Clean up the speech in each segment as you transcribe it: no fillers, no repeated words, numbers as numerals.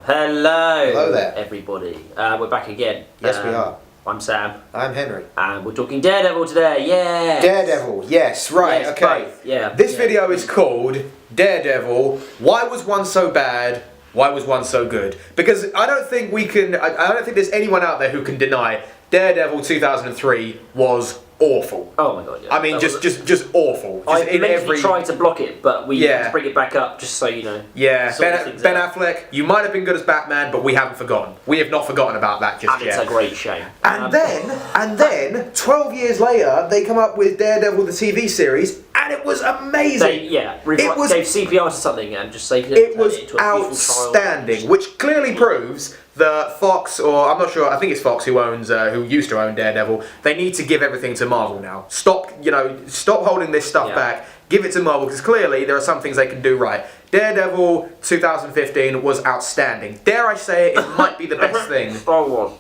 Hello. Hello there. Everybody. We're back again. Yes, we are. I'm Sam. I'm Henry. And we're talking Daredevil today. Yeah. Daredevil, yes, right, Yes, okay. both. Yeah. This video is called Daredevil, Why Was One So Bad? Why Was One So Good? Because I don't think I don't think there's anyone out there who can deny Daredevil 2003 was awful. Oh my god, yeah. I mean, just awful. Just I mentally tried to block it, but we had to bring it back up just so you know. Yeah, Ben Affleck, you might have been good as Batman, but we haven't forgotten. We have not forgotten about that just yet. It's a great shame. And then, 12 years later, they come up with Daredevil, the TV series, and it was amazing. It gave CPR to something and just saved it. It was outstanding, which clearly proves that Fox, or I'm not sure, I think it's Fox who used to own Daredevil. They need to give everything to Marvel now. Stop holding this stuff back. Give it to Marvel, because clearly there are some things they can do right. Daredevil 2015 was outstanding. Dare I say it might be the best thing. Star Wars.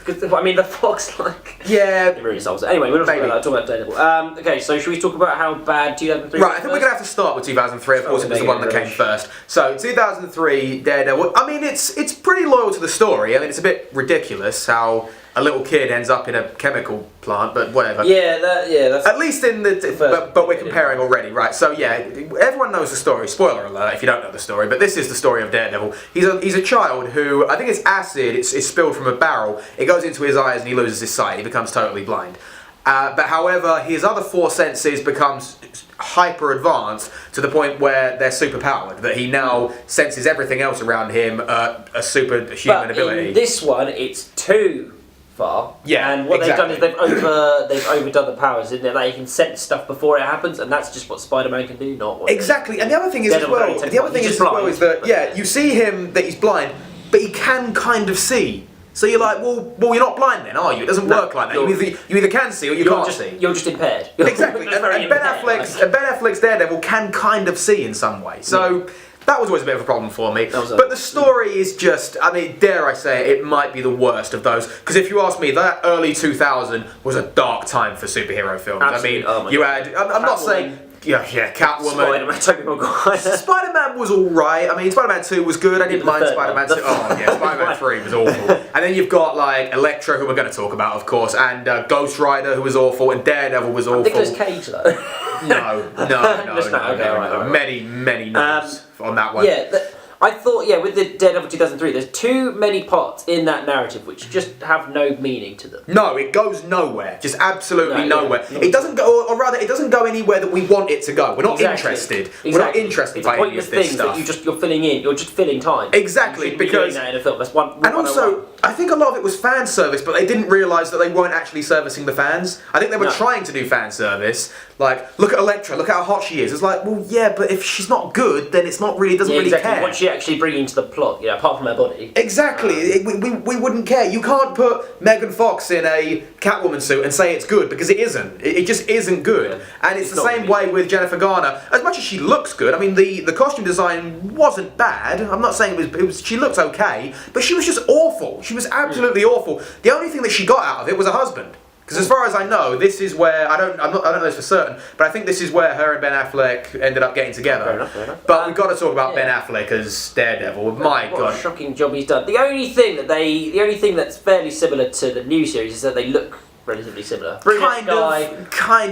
Because I mean, the Fox it really solves it. Anyway, we're not talking about Daredevil. Okay, so should we talk about how bad 2003 Right, I think we're going to have to start with 2003, of course it was the one that came first. So, 2003, Daredevil, I mean, it's pretty loyal to the story. I mean, it's a bit ridiculous how a little kid ends up in a chemical plant, but whatever. That's... At least in the... But we're comparing already, right? So, yeah, everyone knows the story. Spoiler alert if you don't know the story, but this is the story of Daredevil. He's a child who, I think it's acid, it's spilled from a barrel, it goes into his eyes and he loses his sight, he becomes totally blind. But however, his other four senses becomes hyper advanced to the point where they're superpowered, that he now senses everything else around him, a superhuman ability. In this one, it's too far. Yeah, and what they've done is they've overdone the powers, isn't it? Like, he can sense stuff before it happens, and that's just what Spider-Man can do, not what... Exactly, and the other thing is is that, you see him, that he's blind, but he can kind of see. So you're like, well, you're not blind then, are you? It doesn't work like that. You either can see or you can't see. You're just impaired. Exactly, and Ben Affleck's Daredevil can kind of see in some way. So that was always a bit of a problem for me. But the story is just, I mean, dare I say it might be the worst of those. Because if you ask me, that early 2000 was a dark time for superhero films. Absolutely. I mean, you had, I'm not saying... Yeah, Catwoman. Spider-Man was alright. I mean, Spider-Man 2 was good. I didn't mind Spider-Man 2. Oh, yeah, Spider-Man 3 was awful. And then you've got, like, Electro, who we're going to talk about, of course, and Ghost Rider, who was awful, and Daredevil was awful. Nicolas Cage, though. No. Many no's on that one. Yeah, I thought, with the Daredevil 2003, there's too many parts in that narrative which just have no meaning to them. No, it goes nowhere. Just absolutely nowhere. It doesn't go, or rather, it doesn't go anywhere that we want it to go. We're not interested. We're not interested by any of this stuff. That you're filling in. You're just filling time. Exactly, because... Be doing that in a film. That's one. And also, I think a lot of it was fan service, but they didn't realise that they weren't actually servicing the fans. I think they were trying to do fan service. Like, look at Elektra, look how hot she is. It's like, well, yeah, but if she's not good, then it's not really, doesn't really care. What's she actually bringing to the plot, apart from her body? Exactly, we wouldn't care. You can't put Megan Fox in a Catwoman suit and say it's good, because it isn't. It just isn't good. And it's the same way with Jennifer Garner. As much as she looks good, I mean, the costume design wasn't bad. I'm not saying it was she looked okay, but she was just awful. She was absolutely awful. The only thing that she got out of it was a husband. Because as far as I know, this is where, I don't know this for certain, but I think this is where her and Ben Affleck ended up getting together. Fair enough. But we've got to talk about Ben Affleck as Daredevil. My God. What a shocking job he's done. The only thing that's fairly similar to the new series is that they look relatively similar. Kind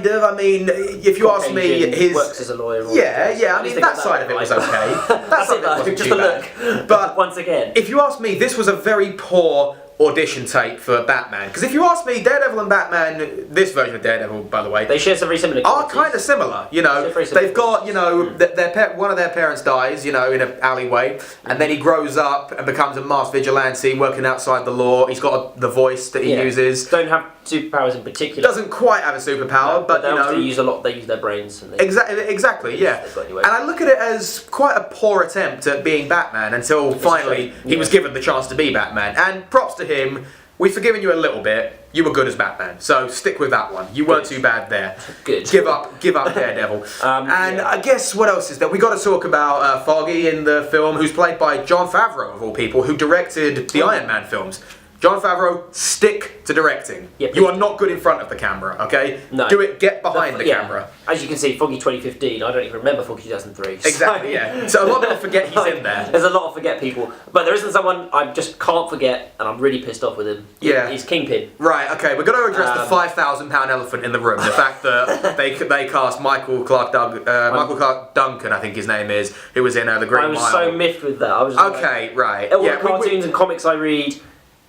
of. I mean, if you ask me, his works as a lawyer. I mean, that side of it was okay. That side of it wasn't too bad. But once again, if you ask me, this was a very poor audition tape for Batman. Because if you ask me, Daredevil and Batman, this version of Daredevil, by the way, they share some very similar qualities. Are kind of similar. They've got, one of their parents dies, in an alleyway, and then he grows up and becomes a masked vigilante working outside the law. He's got the voice that he uses. Don't have superpowers in particular. Doesn't quite have a superpower, but they use a lot. They use their brains. And exactly, yeah. And I look at it as quite a poor attempt at being Batman until finally he was given the chance to be Batman. And props to him. We've forgiven you a little bit. You were good as Batman, so stick with that one. You weren't too bad there. Good. Give up Daredevil. I guess what else is there? We got to talk about Foggy in the film, who's played by Jon Favreau of all people, who directed the Iron Man films. Jon Favreau, stick to directing. Yeah, you are not good in front of the camera, okay? No. Do it, get behind the camera. As you can see, Foggy 2015, I don't even remember Foggy 2003. Exactly, yeah. So a lot of people forget he's in there. There's a lot of forget people. But there isn't someone I just can't forget, and I'm really pissed off with him. Yeah. He's Kingpin. Right, okay, we're going to address the £5,000 elephant in the room. The fact that they cast Michael Clark Duncan, I think his name is, who was in The Green Mile. I was so miffed with that. I was okay, right. All the cartoons and comics I read,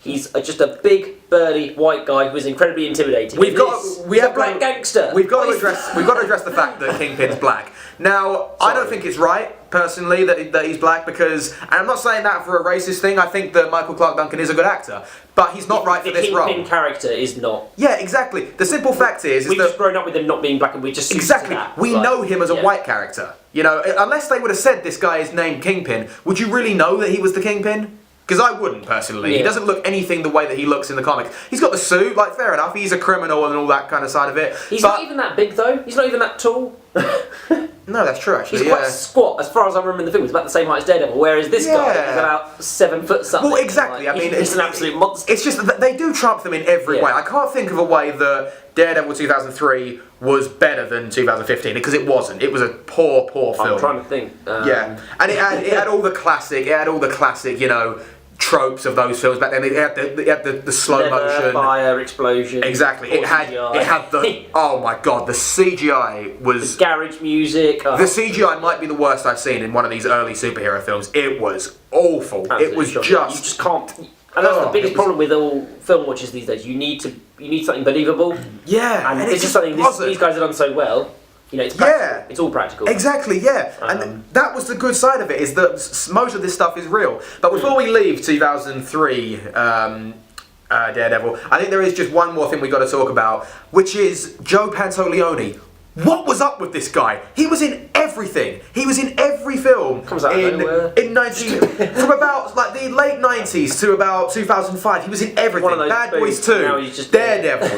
he's just a big, burly, white guy who's incredibly intimidating. We have black gangster. We've got to address the fact that Kingpin's black. Now, I don't think it's right, personally, that he's black, because, and I'm not saying that for a racist thing, I think that Michael Clark Duncan is a good actor, but he's not right for this role. The Kingpin character is not. Yeah, exactly. The simple fact is we've that... just grown up with him not being black, and we just exactly. That. We know him as a white character. You know, unless they would have said this guy is named Kingpin, would you really know that he was the Kingpin? Because I wouldn't, personally. Yeah. He doesn't look anything the way that he looks in the comics. He's got the suit, like, fair enough, he's a criminal and all that kind of side of it. He's not even that big, though. He's not even that tall. No, that's true, actually. He's quite squat, as far as I remember in the film. He's about the same height as Daredevil, whereas this guy is about 7 foot something. Well, exactly. Like, I mean, it's an absolute monster. It's just that they do trump them in every way. I can't think of a way that Daredevil 2003 was better than 2015, because it wasn't. It was a poor film. I'm trying to think. Yeah, and it had all the classic, you know, tropes of those films back then. It had the slow motion, fire, explosion. Exactly. It had the oh my god, the CGI was the garage music. The CGI might be the worst I've seen in one of these early superhero films. It was awful. Absolutely it was shocking. just you just can't. And that's the biggest problem with all film watchers these days. You need something believable. Yeah, and it's just something these guys have done so well. You know, it's practical. Yeah, it's all practical. Exactly, yeah. And that was the good side of it, is that most of this stuff is real. But before we leave 2003 Daredevil, I think there is just one more thing we got to talk about, which is Joe Pantoliano. What was up with this guy? He was in everything. He was in every film. Comes out of nowhere. From about like the late 90s to about 2005. He was in everything. Bad Boys 2, Daredevil,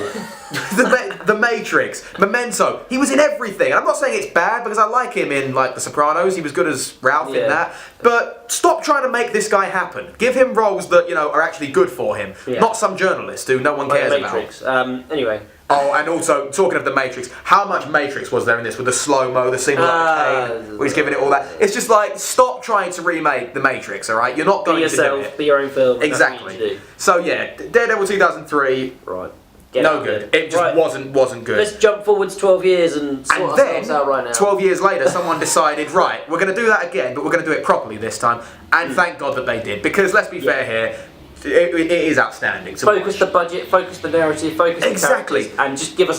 the Matrix, Memento. He was in everything. And I'm not saying it's bad, because I like him in like The Sopranos. He was good as Ralph in that. But stop trying to make this guy happen. Give him roles that, you know, are actually good for him. Yeah. Not some journalist who no one cares Matrix. Anyway. Oh, and also, talking of the Matrix, how much Matrix was there in this with the slow-mo, the scene with Kane, where he's giving it all that? It's just like, stop trying to remake the Matrix, alright? You're not going to do it. Be your own film. Exactly. Do. So yeah, Daredevil 2003, right. No good. It just wasn't good. Let's jump forwards 12 years and sort ourselves out right now. 12 years later, someone decided, right, we're going to do that again, but we're going to do it properly this time. And thank God that they did, because let's be fair here, it is outstanding. Focus the budget, focus the narrative, focus the characters, and just give us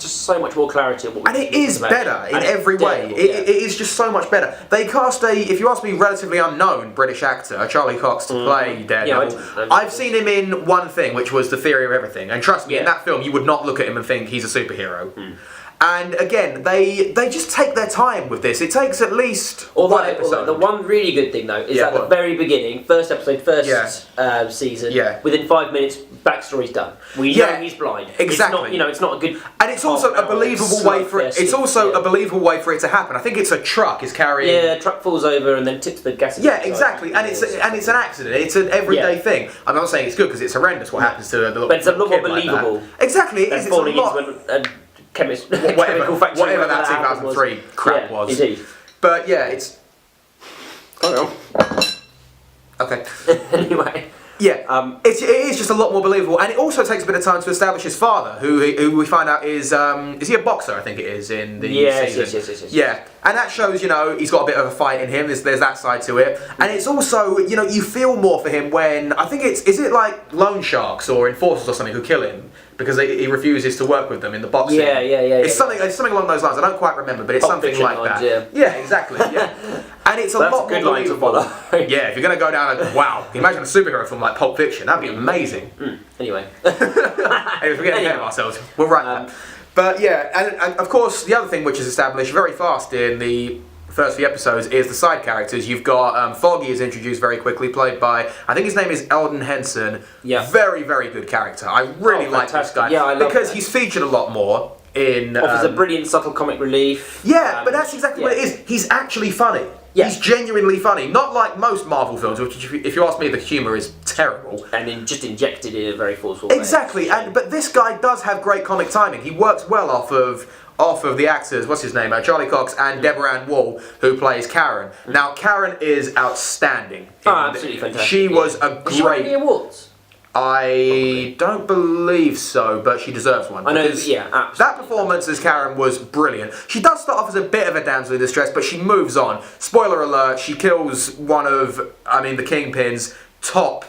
just so much more clarity. And it is better in every way. It is just so much better. They cast if you ask me, relatively unknown British actor, Charlie Cox, to play Daredevil. I've seen him in one thing, which was The Theory of Everything. And trust me, in that film, you would not look at him and think he's a superhero. And again, they just take their time with this. It takes at least one episode. The one really good thing though is at the very beginning, first episode, first season. Within 5 minutes, backstory's done. We know he's blind. Exactly. It's not a good. And it's also a believable way for it. It's also a believable way for it to happen. I think it's a truck is carrying. Yeah, a truck falls over and then tips the gas. Yeah, exactly. And it's an accident. It's an everyday thing. I'm not saying it's good, because it's horrendous what happens to the little. But it's a lot more believable. Exactly. It is. It's falling into whatever that 2003 crap was. Indeed. But yeah, it's. Carry on. Okay. Anyway. Yeah, it is just a lot more believable, and it also takes a bit of time to establish his father, who we find out is he a boxer? I think it is in the season. Yes. Yeah, and that shows, you know, he's got a bit of a fight in him. There's that side to it, and it's also, you know, you feel more for him when I think is it like loan sharks or enforcers or something who kill him because he refuses to work with them in the boxing. Yeah. It's something along those lines. I don't quite remember, but it's something like that. Yeah, exactly. Yeah. And it's a lot more believable. Yeah, if you're going to go down wow, can you imagine a superhero film like Pulp Fiction? That'd be amazing. Anyway. We're getting ahead of ourselves. We'll write that. But yeah, and of course, the other thing which is established very fast in the first few episodes is the side characters. You've got Foggy is introduced very quickly, played by, I think his name is Eldon Henson. Yeah. Very, very good character. I really like this guy. Yeah, I love because he's featured a lot more in... offers a brilliant subtle comic relief. Yeah, but that's exactly what it is. He's actually funny. Yeah. He's genuinely funny. Not like most Marvel films, which, if you ask me, the humour is terrible. And then just injected in a very forceful way. Exactly, but this guy does have great comic timing. He works well off of the actors, what's his name, Charlie Cox and Deborah Ann Woll, who plays Karen. Now, Karen is outstanding. Absolutely fantastic. She was a great... Did she win any awards? I don't believe so, but she deserves one. I know, yeah, absolutely. That performance as Karen was brilliant. She does start off as a bit of a damsel in distress, but she moves on. Spoiler alert, she kills one of, the Kingpin's top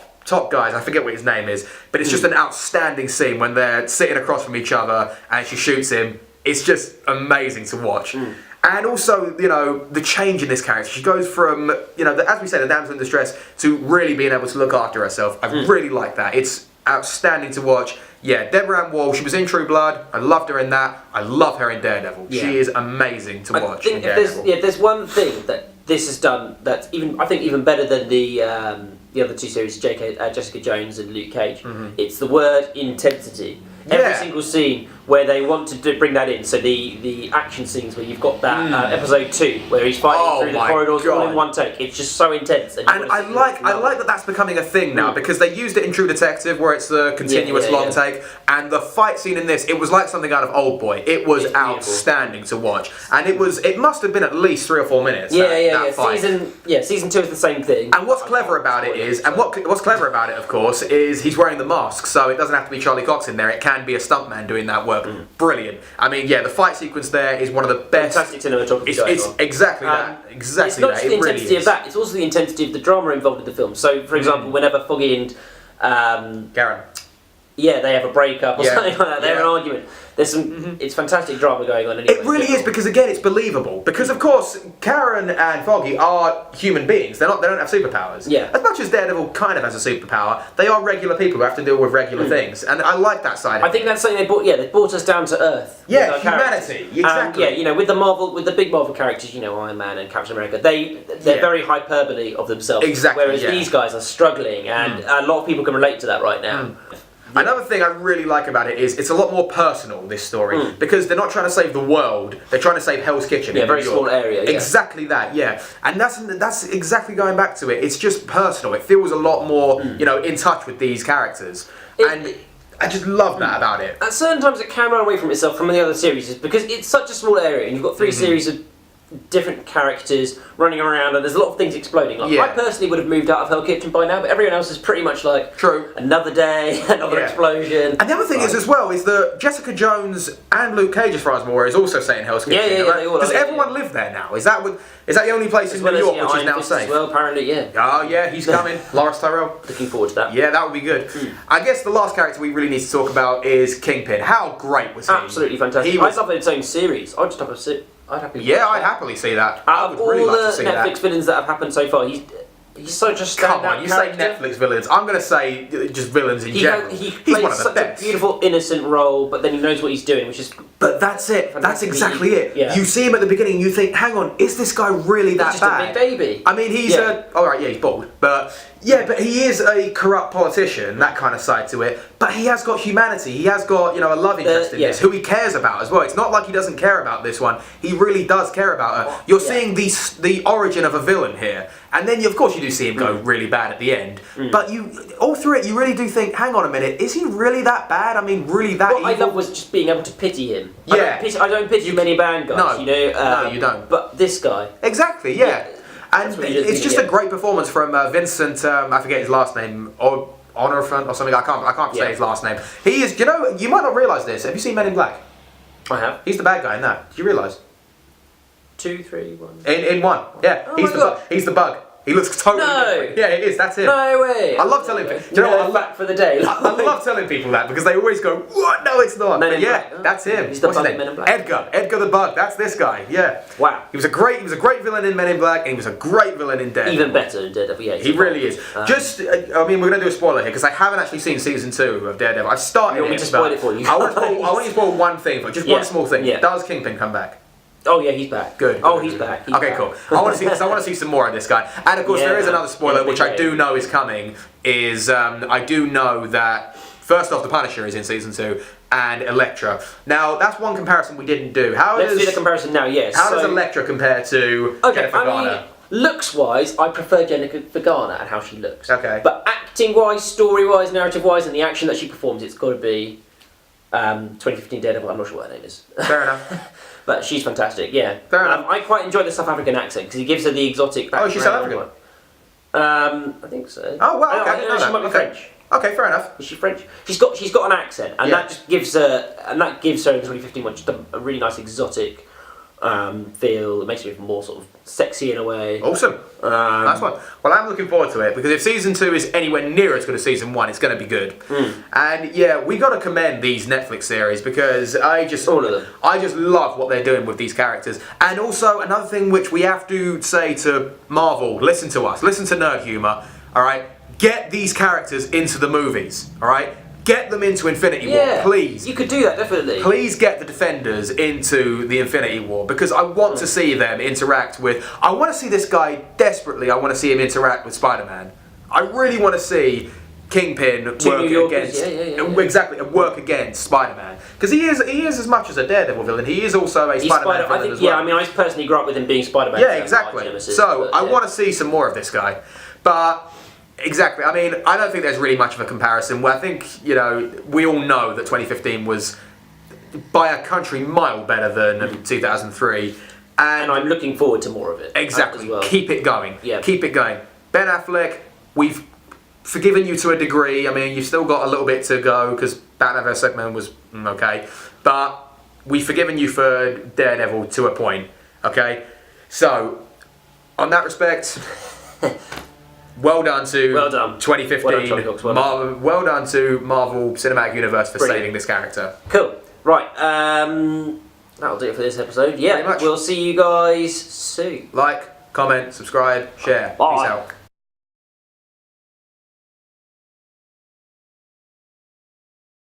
guys. I forget what his name is, but it's just an outstanding scene when they're sitting across from each other and she shoots him. It's just amazing to watch. And also, the change in this character. She goes from, as we said, a damsel in distress to really being able to look after herself. I really like that. It's outstanding to watch. Yeah, Deborah Ann Woll, she was in True Blood. I loved her in that. I love her in Daredevil. Yeah. She is amazing to watch in Daredevil. If there's one thing that this has done that's even better than the other two series, Jessica Jones and Luke Cage, it's the word intensity. Every single scene where they want to bring that in. So the action scenes where you've got that episode 2 where he's fighting through the corridors all in one take. It's just so intense. And I like that that's becoming a thing now because they used it in True Detective where it's a continuous long take, and the fight scene in this, it was like something out of Old Boy. It was outstanding to watch, and it must have been at least 3 or 4 minutes. That fight. Season 2 is the same thing. And what's clever about it is, what's clever about it, of course, is he's wearing the mask, so it doesn't have to be Charlie Cox in there. It can be a stuntman doing that work. Brilliant. The fight sequence there is one of the best. Fantastic cinematography. It's exactly that. Exactly it's not that. just the intensity of that, it's also the intensity of the drama involved in the film. So, for example, whenever Foggy and Karen. Yeah, they have a breakup or something like that. They have an argument. There's some. It's fantastic drama going on. Anyway, it really is because again, it's believable. Because of course, Karen and Foggy are human beings. They don't have superpowers. Yeah. As much as Daredevil kind of has a superpower, they are regular people who have to deal with regular things, and I like that side. I think that's something they brought. Yeah, they brought us down to earth. Yeah, humanity. Exactly. With the big Marvel characters, Iron Man and Captain America, they're very hyperbole of themselves. Exactly. Whereas these guys are struggling, and a lot of people can relate to that right now. Another thing I really like about it is it's a lot more personal, this story, because they're not trying to save the world, they're trying to save Hell's Kitchen in New very York. small area. Yeah. Exactly that, yeah. And that's exactly going back to it. It's just personal. It feels a lot more, in touch with these characters. And I just love that about it. At certain times it can run away from itself from the other series because it's such a small area and you've got 3 series of different characters running around and there's a lot of things exploding. I personally would have moved out of Hell Kitchen by now, but everyone else is pretty much like another day, another explosion. And the other thing is as well is that Jessica Jones and Luke Cage, as far as I'm aware, is also set in Hell's Kitchen. Does everyone live there now? Is that the only place in New York which is now safe? Well, apparently, yeah. Oh yeah, he's coming. Lawrence Tyrell. Looking forward to that. Yeah, that would be good. I guess the last character we really need to talk about is Kingpin. How great was he? Absolutely fantastic. I'd love its own series. I'd just have a sit. I'd happily see that. Out of all the Netflix villains that have happened so far, he's such a standout. Come on, you say Netflix villains. I'm going to say just villains in general. He plays one of the best. A beautiful, innocent role, but then he knows what he's doing, which is. But that's it. That's exactly it. Yeah. You see him at the beginning, and you think, "Hang on, is this guy really that bad?" He's just a big baby. I mean, he's he's bald, but but he is a corrupt politician. That kind of side to it. But he has got humanity. He has got a love interest in this, who he cares about as well. It's not like he doesn't care about this one. He really does care about her. You're seeing the origin of a villain here, and then of course you do see him go really bad at the end. But all through it, you really do think, hang on a minute, is he really that bad? I mean, really that evil? What I love was just being able to pity him. Yeah. I don't pity many bad guys, No, you don't. But this guy. Exactly, yeah. And it's just a great performance from Vincent, I forget his last name, or Honorfant or something, I can't say his last name. He is, you might not realise this. Have you seen Men in Black? I have. He's the bad guy in that. Did you realise? 2, 3, 1. In 1, yeah. Oh He's the bug. He looks totally different. Yeah, it is. That's him. No way. I love telling people. Do you know what? Back for the day. I love telling people that because they always go, "What? No, it's not." Men in Black. Black. That's him. He's the What's his bug name? in Men in Black. Edgar the Bug. That's this guy. Yeah. Wow. He was a great villain in Men in Black, and he was a great villain in Daredevil. Even better in Daredevil. Yeah. He really is. We're gonna do a spoiler here because I haven't actually seen season 2 of Daredevil. I've started. You want me to spoil it for you? I want you to spoil one thing for just one small thing. Yeah. Does Kingpin come back? Oh yeah, he's back. Good. He's back. Okay, cool. I want to see some more of this guy. And of course, there is another spoiler which I do know is coming. I do know that first off, the Punisher is in season 2, and Elektra. Now that's one comparison we didn't do. Let's do the comparison now. Yes. How does Elektra compare to Jennifer Garner? Looks-wise, I prefer Jennifer Garner and how she looks. Okay. But acting-wise, story-wise, narrative-wise, and the action that she performs, it's got to be 2015 Daredevil. I'm not sure what her name is. Fair enough. But she's fantastic, yeah. Fair enough. I quite enjoy the South African accent because he gives her the exotic background. Oh, she's South African? I think so. Oh, wow, okay. I don't know, she might be French. Okay, fair enough. Is she French? She's got an accent, and that just gives her in the 2015 one just a really nice exotic feel. It makes her even more sort of sexy in a way. Awesome. Nice one. Well, I'm looking forward to it because if season 2 is anywhere near as good as season 1, it's going to be good. And yeah, we got to commend these Netflix series because all of them. I just love what they're doing with these characters. And also another thing which we have to say to Marvel: listen to us, listen to Nerd Humour. All right, get these characters into the movies. All right. Get them into Infinity War, please. You could do that, definitely. Please get the Defenders into the Infinity War because I want to see them interact with... I want to see this guy desperately. I want to see him interact with Spider-Man. I really want to see Kingpin work against... Exactly, work against Spider-Man. Because he is as much as a Daredevil villain, he is also a Spider-Man villain as well. Yeah, I mean, I personally grew up with him being Spider-Man. Yeah, exactly. I want to see some more of this guy. But... Exactly. I mean, I don't think there's really much of a comparison. Well, I think, we all know that 2015 was by a country mile better than 2003. And I'm looking forward to more of it. Exactly. As well. Keep it going. Yeah. Keep it going. Ben Affleck, we've forgiven you to a degree. I mean, you've still got a little bit to go because Batman vs Superman was okay. But we've forgiven you for Daredevil to a point. Okay? So, on that respect... Well done to 2015. Well done to Marvel Cinematic Universe for saving this character. Cool. Right. That'll do it for this episode. Yeah. We'll see you guys soon. Like, comment, subscribe, share. Bye. Peace out.